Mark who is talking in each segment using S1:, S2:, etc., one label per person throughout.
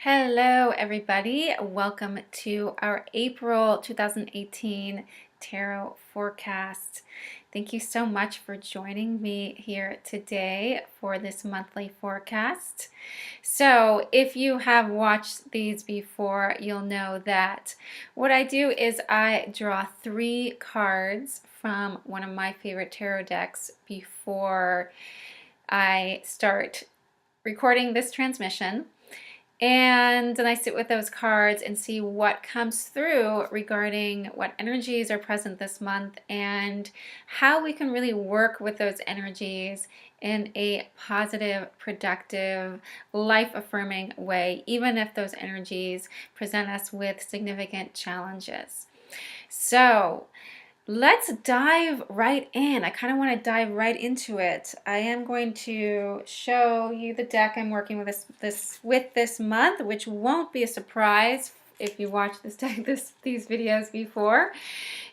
S1: Hello, everybody. Welcome to our April 2018 tarot forecast. Thank you so much for joining me here today for this monthly forecast. So, if you have watched these before, you'll know that what I do is I draw 3 cards from one of my favorite tarot decks before I start recording this transmission. And then I sit with those cards and see what comes through regarding what energies are present this month and how we can really work with those energies in a positive, productive, life-affirming way, even if those energies present us with significant challenges. So, let's dive right in. I kind of want to dive right into it. I am going to show you the deck I'm working with this month, which won't be a surprise if you watched these videos before.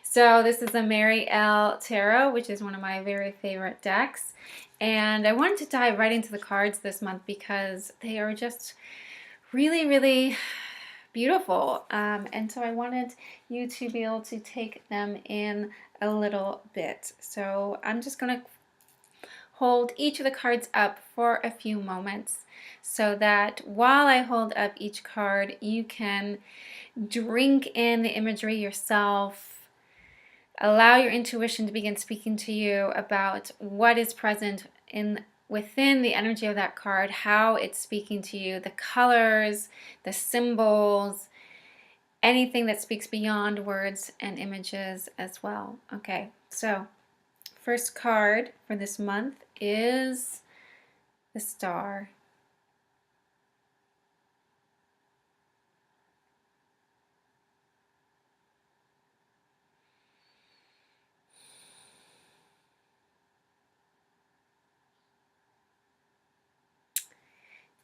S1: So this is a Mary L. Tarot, which is one of my very favorite decks. And I wanted to dive right into the cards this month because they are just really, really beautiful, and so I wanted you to be able to take them in a little bit. So I'm just going to hold each of the cards up for a few moments so that while I hold up each card, you can drink in the imagery yourself. Allow your intuition to begin speaking to you about what is present within the energy of that card, how it's speaking to you, the colors, the symbols, anything that speaks beyond words and images as well. Okay, so first card for this month is the Star.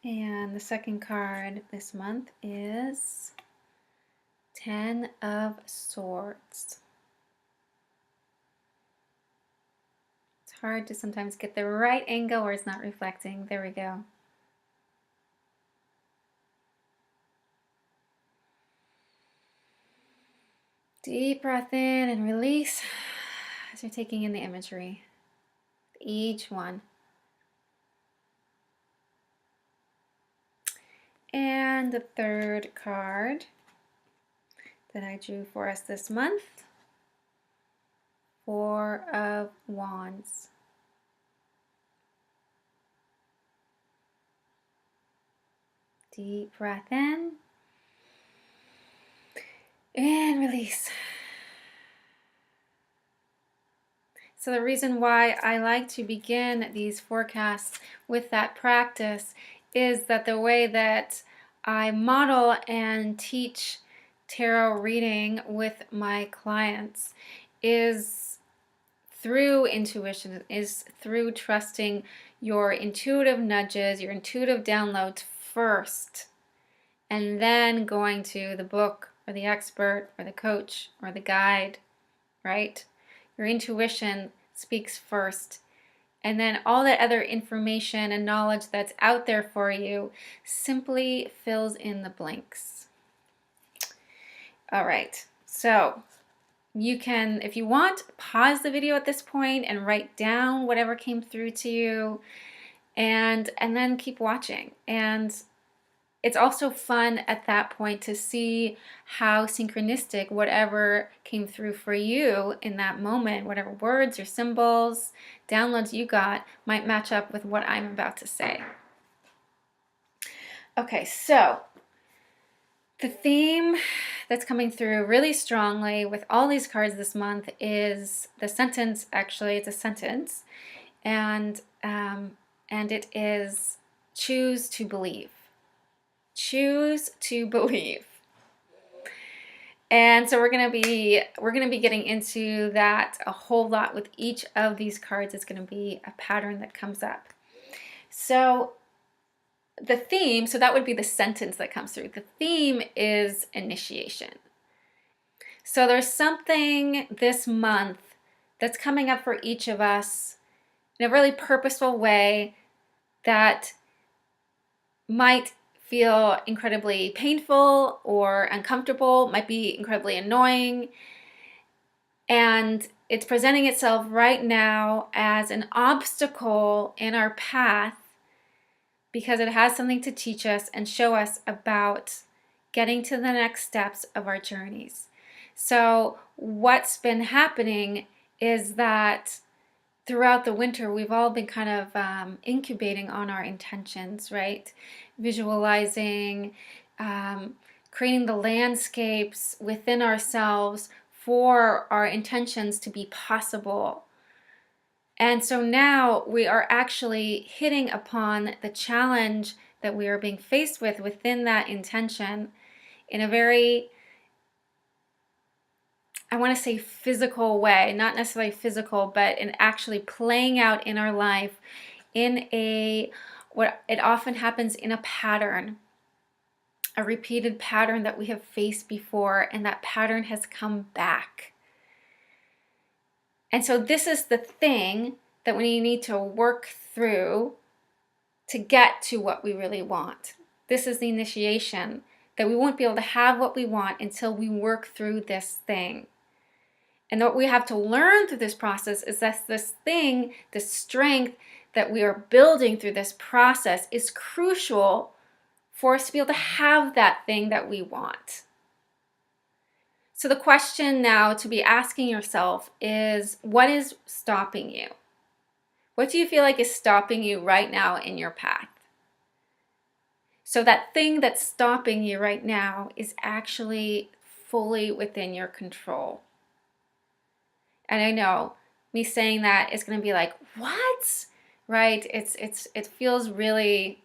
S1: And the second card this month is Ten of Swords. It's hard to sometimes get the right angle where it's not reflecting. There we go. Deep breath in and release as you're taking in the imagery. Each one. And the third card that I drew for us this month, Four of Wands. Deep breath in and release. So the reason why I like to begin these forecasts with that practice is that the way that I model and teach tarot reading with my clients is through intuition, is through trusting your intuitive nudges, your intuitive downloads first, and then going to the book or the expert or the coach or the guide, right? Your intuition speaks first, and then all that other information and knowledge that's out there for you simply fills in the blanks. All right, so you can, if you want, pause the video at this point and write down whatever came through to you, and then keep watching. And it's also fun at that point to see how synchronistic whatever came through for you in that moment, whatever words or symbols, downloads you got, might match up with what I'm about to say. Okay, so the theme that's coming through really strongly with all these cards this month is the sentence. Actually, it's a sentence, and it is choose to believe. Choose to believe. And so we're gonna be getting into that a whole lot with each of these cards. It's gonna be a pattern that comes up. So the theme, so that would be the sentence that comes through. The theme is initiation. So there's something this month that's coming up for each of us in a really purposeful way that might feel incredibly painful or uncomfortable, might be incredibly annoying, and it's presenting itself right now as an obstacle in our path because it has something to teach us and show us about getting to the next steps of our journeys. So what's been happening is that throughout the winter, we've all been kind of incubating on our intentions, right? Visualizing, creating the landscapes within ourselves for our intentions to be possible. And so now we are actually hitting upon the challenge that we are being faced with within that intention in a very, I want to say, physical way, not necessarily physical, but in actually playing out in our life in what it often happens in a pattern, a repeated pattern that we have faced before, and that pattern has come back. And so this is the thing that we need to work through to get to what we really want. This is the initiation, that we won't be able to have what we want until we work through this thing. And what we have to learn through this process is that this thing, this strength that we are building through this process is crucial for us to be able to have that thing that we want. So the question now to be asking yourself is, what is stopping you? What do you feel like is stopping you right now in your path? So that thing that's stopping you right now is actually fully within your control. And I know me saying that is going to be like, what? Right? It feels really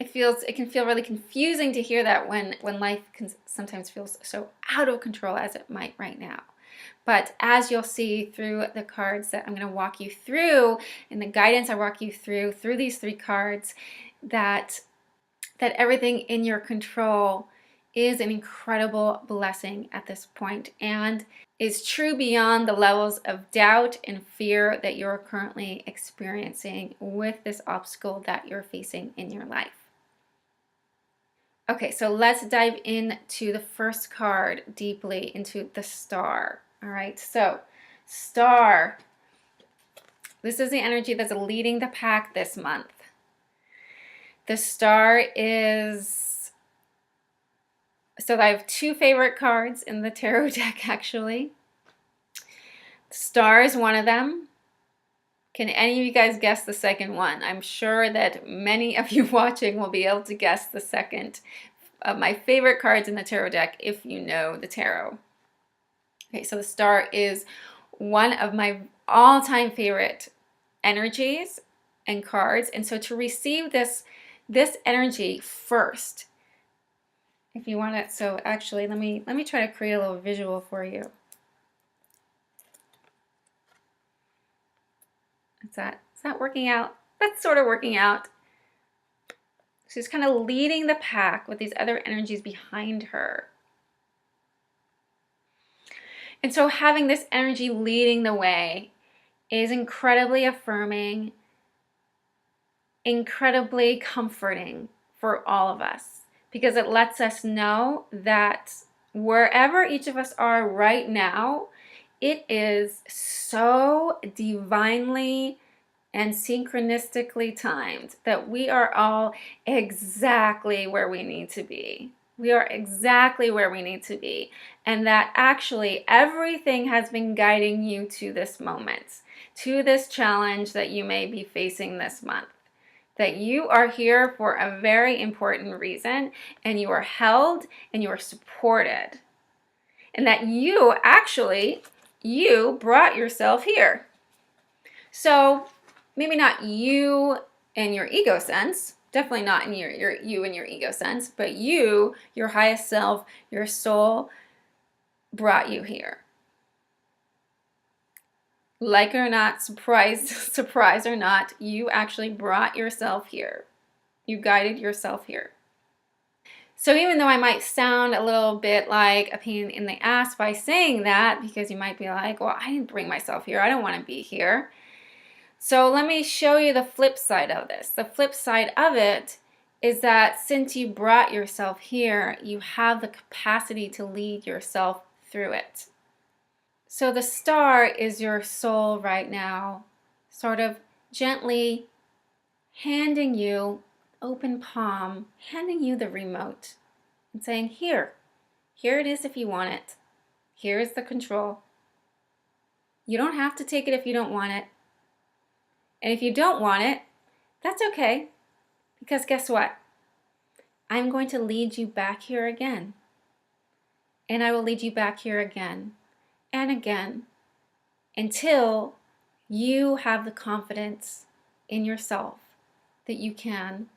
S1: it can feel really confusing to hear that when life can sometimes feels so out of control as it might right now. But as you'll see through the cards that I'm going to walk you through, and the guidance I walk you through these 3 cards, that everything in your control is an incredible blessing at this point and is true beyond the levels of doubt and fear that you're currently experiencing with this obstacle that you're facing in your life. Okay, so let's dive into the first card deeply, into the Star. All right, so Star. This is the energy that's leading the pack this month. The Star is... So I have 2 favorite cards in the tarot deck, actually. The Star is one of them. Can any of you guys guess the second one? I'm sure that many of you watching will be able to guess the second of my favorite cards in the tarot deck if you know the tarot. Okay, so the Star is one of my all-time favorite energies and cards. And so to receive this energy first, if you want it, so actually let me try to create a little visual for you. Is that working out? That's sort of working out. She's kind of leading the pack with these other energies behind her. And so having this energy leading the way is incredibly affirming, incredibly comforting for all of us, because it lets us know that wherever each of us are right now, it is so divinely and synchronistically timed that we are all exactly where we need to be. We are exactly where we need to be. And that actually everything has been guiding you to this moment, to this challenge that you may be facing this month. That you are here for a very important reason, and you are held and you are supported. And that you brought yourself here. So maybe not you in your ego sense, definitely not in you in your ego sense, but you, your highest self, your soul brought you here. Like it or not, surprise or not, you actually brought yourself here. You guided yourself here. So even though I might sound a little bit like a pain in the ass by saying that, because you might be like, well, I didn't bring myself here. I don't want to be here. So let me show you the flip side of this. The flip side of it is that since you brought yourself here, you have the capacity to lead yourself through it. So the star is your soul right now, sort of gently handing you, open palm, handing you the remote and saying, here it is if you want it. Here is the control. You don't have to take it if you don't want it. And if you don't want it, that's okay. Because guess what? I'm going to lead you back here again. And I will lead you back here again and again until you have the confidence in yourself that you can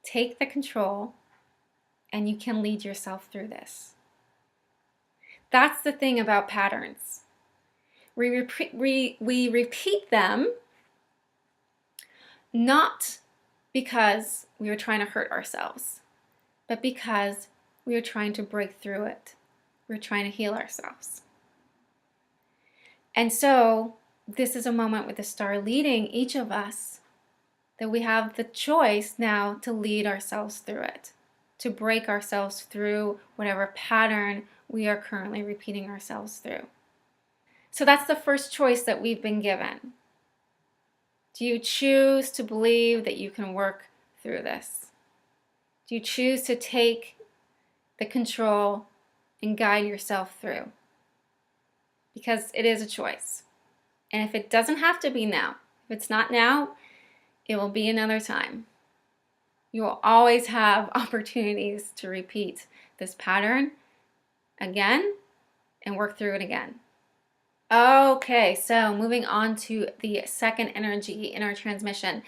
S1: take the control and you can lead yourself through this. That's the thing about patterns. We repeat them not because we are trying to hurt ourselves, but because we are trying to break through it. We're trying to heal ourselves. And so this is a moment with the star leading each of us that we have the choice now to lead ourselves through it, to break ourselves through whatever pattern we are currently repeating ourselves through. So that's the first choice that we've been given. Do you choose to believe that you can work through this? Do you choose to take the control and guide yourself through? Because it is a choice. And if it doesn't have to be now, if it's not now, it will be another time. You will always have opportunities to repeat this pattern again and work through it again. Okay, so moving on to the second energy in our transmission.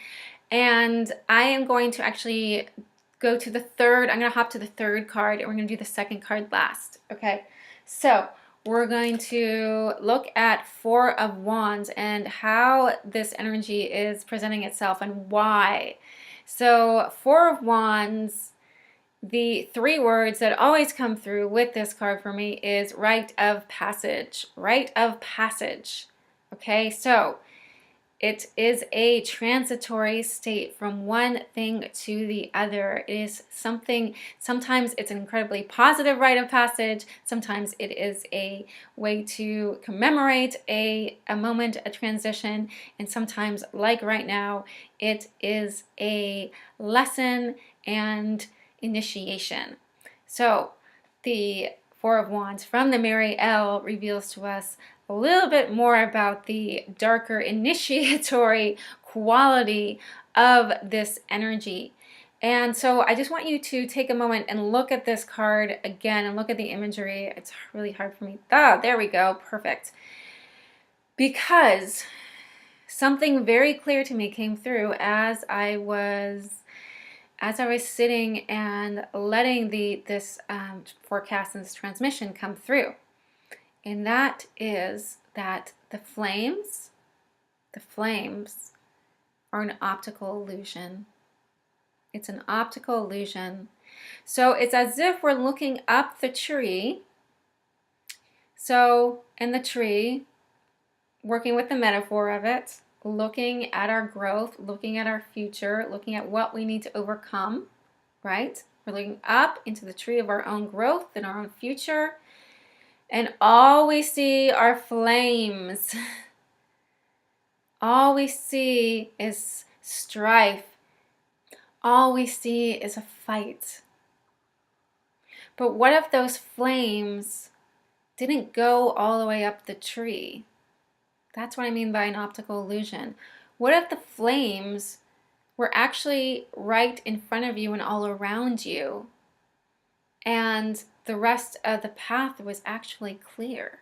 S1: And I am going to actually go to the third. I'm going to hop to the third card and we're going to do the second card last. Okay, so we're going to look at Four of Wands and how this energy is presenting itself and why. So Four of Wands, the three words that always come through with this card for me is rite of passage. Rite of passage. Okay, so it is a transitory state from one thing to the other. It is something, sometimes it's an incredibly positive rite of passage. Sometimes it is a way to commemorate a moment, a transition. And sometimes, like right now, it is a lesson and initiation. So the Four of Wands from the Mary L reveals to us a little bit more about the darker initiatory quality of this energy. And so I just want you to take a moment and look at this card again and look at the imagery. It's really hard for me. Oh, there we go. Perfect. Because something very clear to me came through as I was sitting and letting this forecast and this transmission come through. And that is that the flames are an optical illusion. It's an optical illusion. So it's as if we're looking up the tree. So in the tree, working with the metaphor of it, looking at our growth, looking at our future, looking at what we need to overcome, right? We're looking up into the tree of our own growth and our own future, and all we see are flames. All we see is strife. All we see is a fight. But what if those flames didn't go all the way up the tree? That's what I mean by an optical illusion. What if the flames were actually right in front of you and all around you, and the rest of the path was actually clear?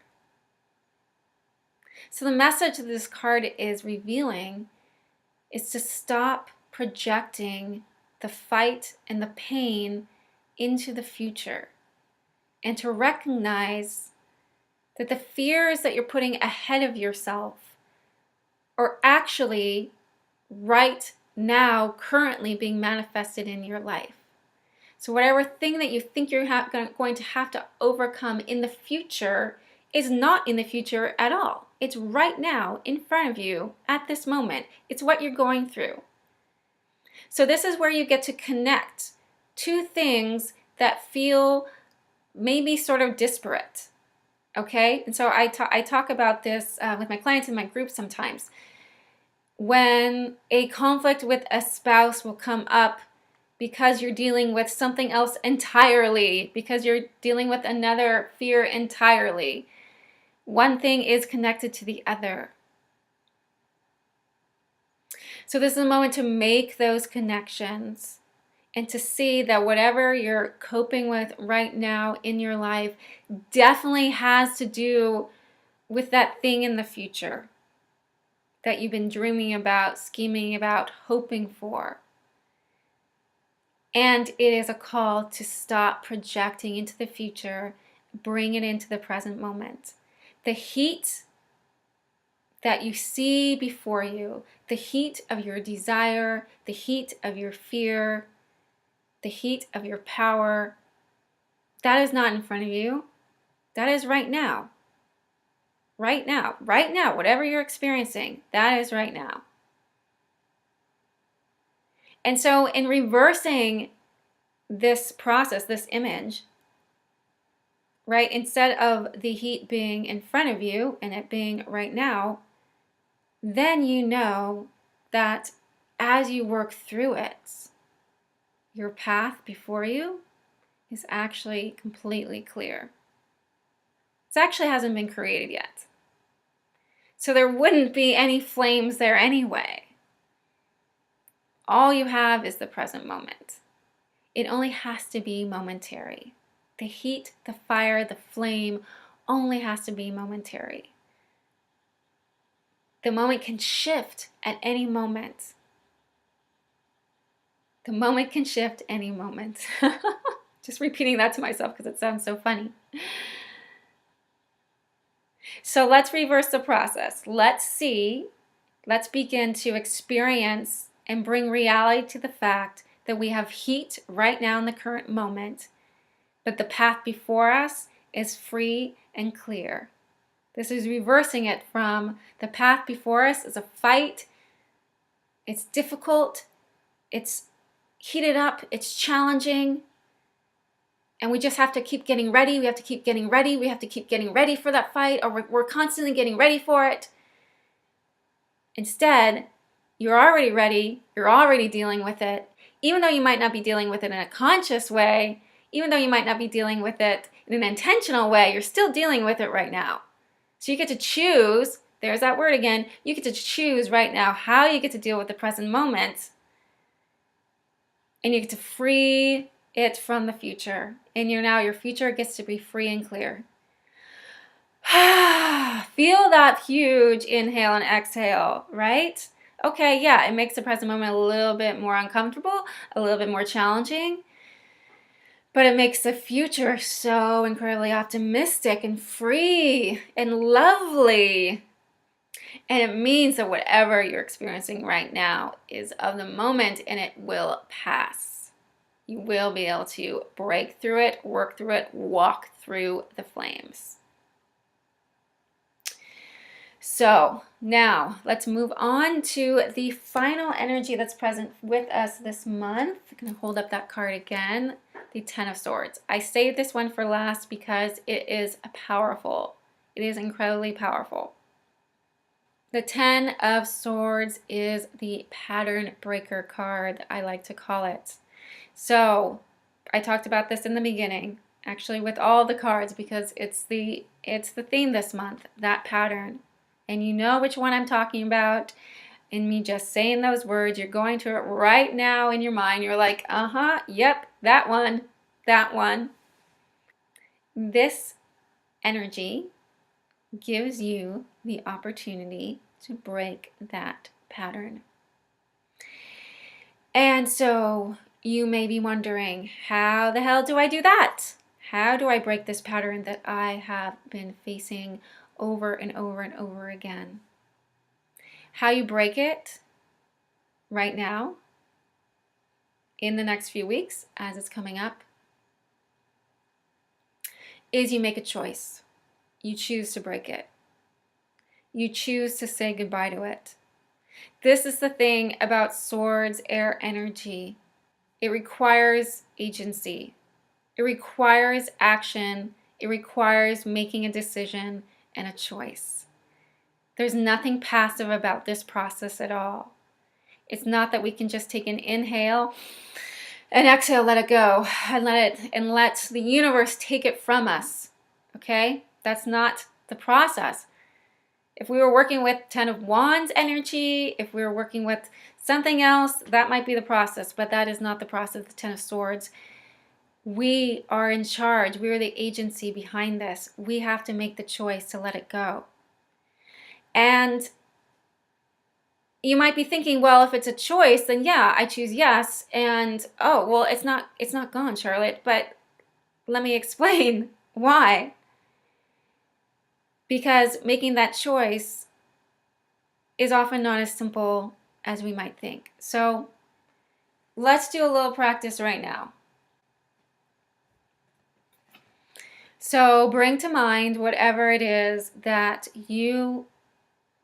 S1: So the message that this card is revealing is to stop projecting the fight and the pain into the future, and to recognize that the fears that you're putting ahead of yourself are actually right now, currently being manifested in your life. So whatever thing that you think you're going to have to overcome in the future is not in the future at all. It's right now in front of you at this moment. It's what you're going through. So this is where you get to connect two things that feel maybe sort of disparate. Okay? And so I talk about this with my clients in my group sometimes. When a conflict with a spouse will come up because you're dealing with something else entirely, because you're dealing with another fear entirely. One thing is connected to the other. So this is a moment to make those connections and to see that whatever you're coping with right now in your life definitely has to do with that thing in the future that you've been dreaming about, scheming about, hoping for. And it is a call to stop projecting into the future, bring it into the present moment. The heat that you see before you, the heat of your desire, the heat of your fear, the heat of your power, that is not in front of you. That is right now. Right now. Right now. Whatever you're experiencing, that is right now. And so in reversing this process, this image, right, instead of the heat being in front of you and it being right now, then you know that as you work through it, your path before you is actually completely clear. It actually hasn't been created yet. So there wouldn't be any flames there anyway. All you have is the present moment. It only has to be momentary. The heat, the fire, the flame only has to be momentary. The moment can shift at any moment. The moment can shift any moment. Just repeating that to myself because it sounds so funny. So let's reverse the process. Let's begin to experience and bring reality to the fact that we have heat right now in the current moment, but the path before us is free and clear. This is reversing it from the path before us is a fight. It's difficult. It's heated up. It's challenging. And we just have to keep getting ready. We have to keep getting ready. We have to keep getting ready for that fight, or we're constantly getting ready for it. Instead, you're already ready. You're already dealing with it. Even though you might not be dealing with it in a conscious way, even though you might not be dealing with it in an intentional way, you're still dealing with it right now. So you get to choose, there's that word again, you get to choose right now how you get to deal with the present moment. And you get to free it from the future. And your future gets to be free and clear. Feel that huge inhale and exhale, right? Okay, yeah, it makes the present moment a little bit more uncomfortable, a little bit more challenging, but it makes the future so incredibly optimistic and free and lovely. And it means that whatever you're experiencing right now is of the moment and it will pass. You will be able to break through it, work through it, walk through the flames. So now let's move on to the final energy that's present with us this month. I'm going to hold up that card again, the Ten of Swords. I saved this one for last because it is powerful. It is incredibly powerful. The Ten of Swords is the pattern breaker card, I like to call it. So I talked about this in the beginning, actually with all the cards, because it's the theme this month, that pattern. And you know which one I'm talking about. And me just saying those words, you're going to it right now in your mind. You're like, yep, that one, that one. This energy gives you the opportunity to break that pattern. And so you may be wondering, how the hell do I do that? How do I break this pattern that I have been facing over and over and over again? How you break it right now, in the next few weeks, as it's coming up, is you make a choice. You choose to break it. You choose to say goodbye to it. This is the thing about swords, air energy. It requires agency. It requires action. It requires making a decision and a choice. There's nothing passive about this process at all. It's not that we can just take an inhale and exhale, let it go, and let the universe take it from us. Okay? That's not the process. If we were working with Ten of Wands energy, if we were working with something else, that might be the process, but that is not the process. The Ten of Swords. We are in charge. We are the agency behind this. We have to make the choice to let it go. And you might be thinking, well, if it's a choice, then yeah, I choose yes. And oh, well, it's not gone, Charlotte, but let me explain why. Because making that choice is often not as simple as we might think. So let's do a little practice right now. So bring to mind whatever it is that you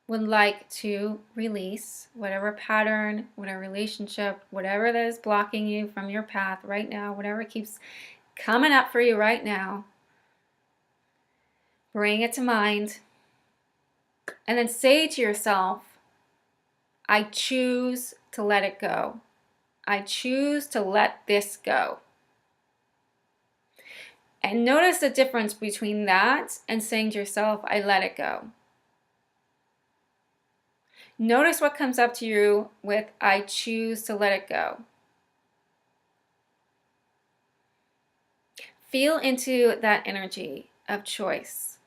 S1: would like to release, whatever pattern, whatever relationship, whatever that is blocking you from your path right now, whatever keeps coming up for you right now. Bring it to mind. And then say to yourself, I choose to let it go. I choose to let this go. And notice the difference between that and saying to yourself, I let it go. Notice what comes up to you with, I choose to let it go. Feel into that energy of choice.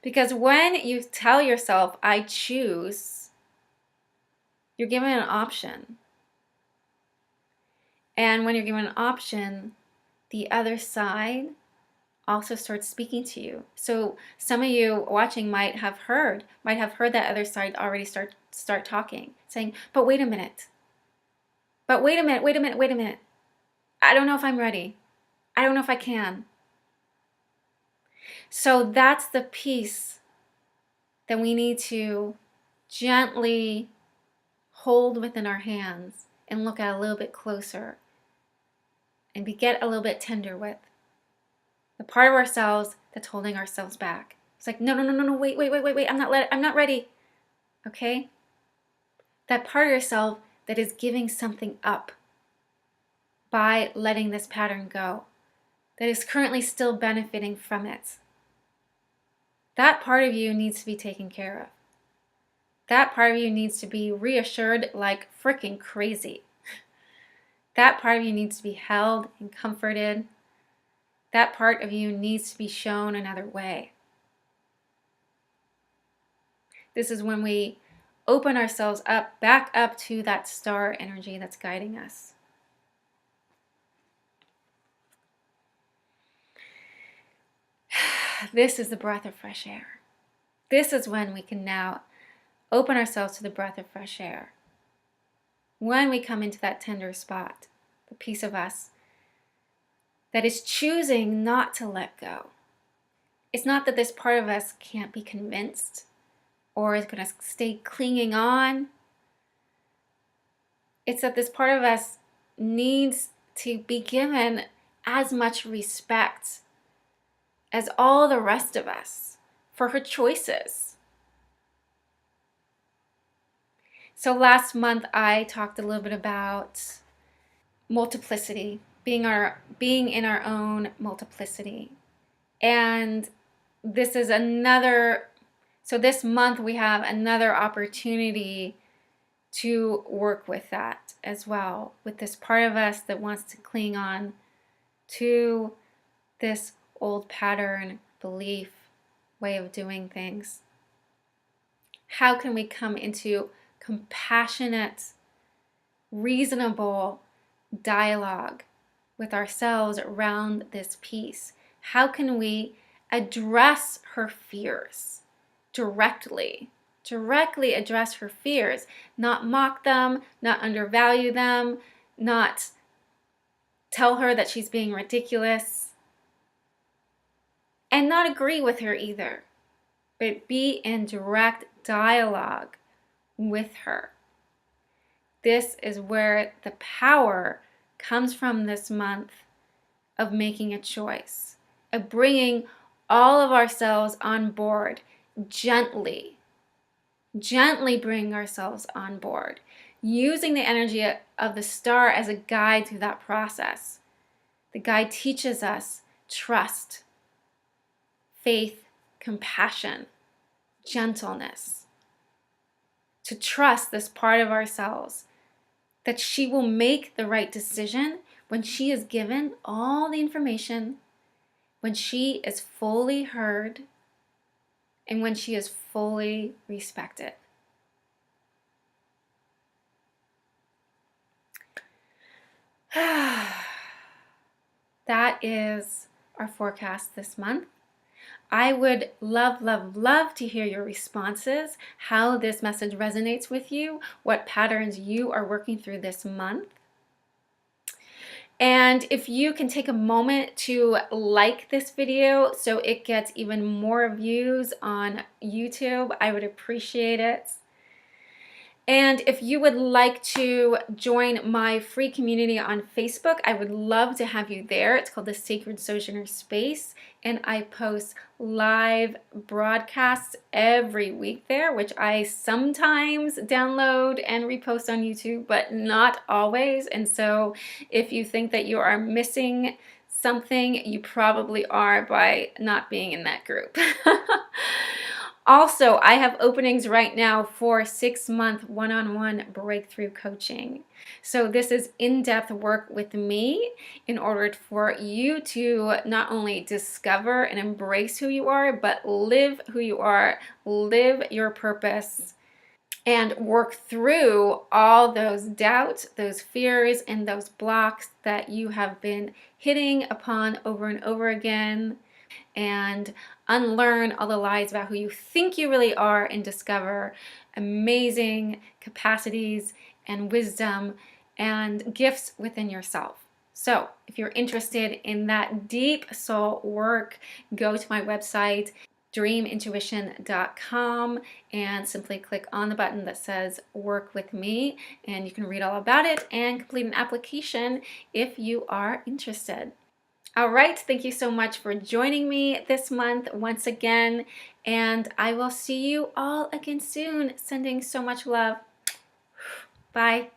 S1: Because when you tell yourself, I choose, you're given an option. And when you're given an option, the other side also starts speaking to you. So some of you watching might have heard that other side already start talking, saying, but wait a minute. But wait a minute. I don't know if I'm ready. I don't know if I can. So that's the piece that we need to gently hold within our hands and look at a little bit closer and get a little bit tender with. The part of ourselves that's holding ourselves back. It's like, no, wait, I'm not ready. Okay? That part of yourself that is giving something up by letting this pattern go, that is currently still benefiting from it. That part of you needs to be taken care of. That part of you needs to be reassured like freaking crazy. That part of you needs to be held and comforted. That part of you needs to be shown another way. This is when we open ourselves up, back up to that star energy that's guiding us. This is the breath of fresh air. This is when we can now open ourselves to the breath of fresh air. When we come into that tender spot, the piece of us that is choosing not to let go. It's not that this part of us can't be convinced or is going to stay clinging on. It's that this part of us needs to be given as much respect as all the rest of us for her choices. So last month I talked a little bit about multiplicity, being in our own multiplicity. And this is this month we have another opportunity to work with that as well, with this part of us that wants to cling on to this old pattern, belief, way of doing things. How can we come into compassionate, reasonable dialogue with ourselves around this piece? How can we address her fears directly address her fears, not mock them, not undervalue them, not tell her that she's being ridiculous, and not agree with her either, but be in direct dialogue with her. This is where the power comes from this month of making a choice, of bringing all of ourselves on board gently, bringing ourselves on board, using the energy of the star as a guide through that process. The guide teaches us trust, faith, compassion, gentleness, to trust this part of ourselves, that she will make the right decision when she is given all the information, when she is fully heard, and when she is fully respected. That is our forecast this month. I would love, love, love to hear your responses, how this message resonates with you, what patterns you are working through this month. And if you can take a moment to like this video so it gets even more views on YouTube, I would appreciate it. And if you would like to join my free community on Facebook, I would love to have you there. It's called the Sacred Sojourner Space, and I post live broadcasts every week there, which I sometimes download and repost on YouTube, but not always. And so if you think that you are missing something, you probably are by not being in that group. Also, I have openings right now for 6-month one-on-one breakthrough coaching. So this is in-depth work with me in order for you to not only discover and embrace who you are, but live who you are, live your purpose, and work through all those doubts, those fears, and those blocks that you have been hitting upon over and over again, and unlearn all the lies about who you think you really are and discover amazing capacities and wisdom and gifts within yourself. So if you're interested in that deep soul work, go to my website, dreamintuition.com, and simply click on the button that says work with me, and you can read all about it and complete an application if you are interested. All right, thank you so much for joining me this month once again, and I will see you all again soon. Sending so much love. Bye.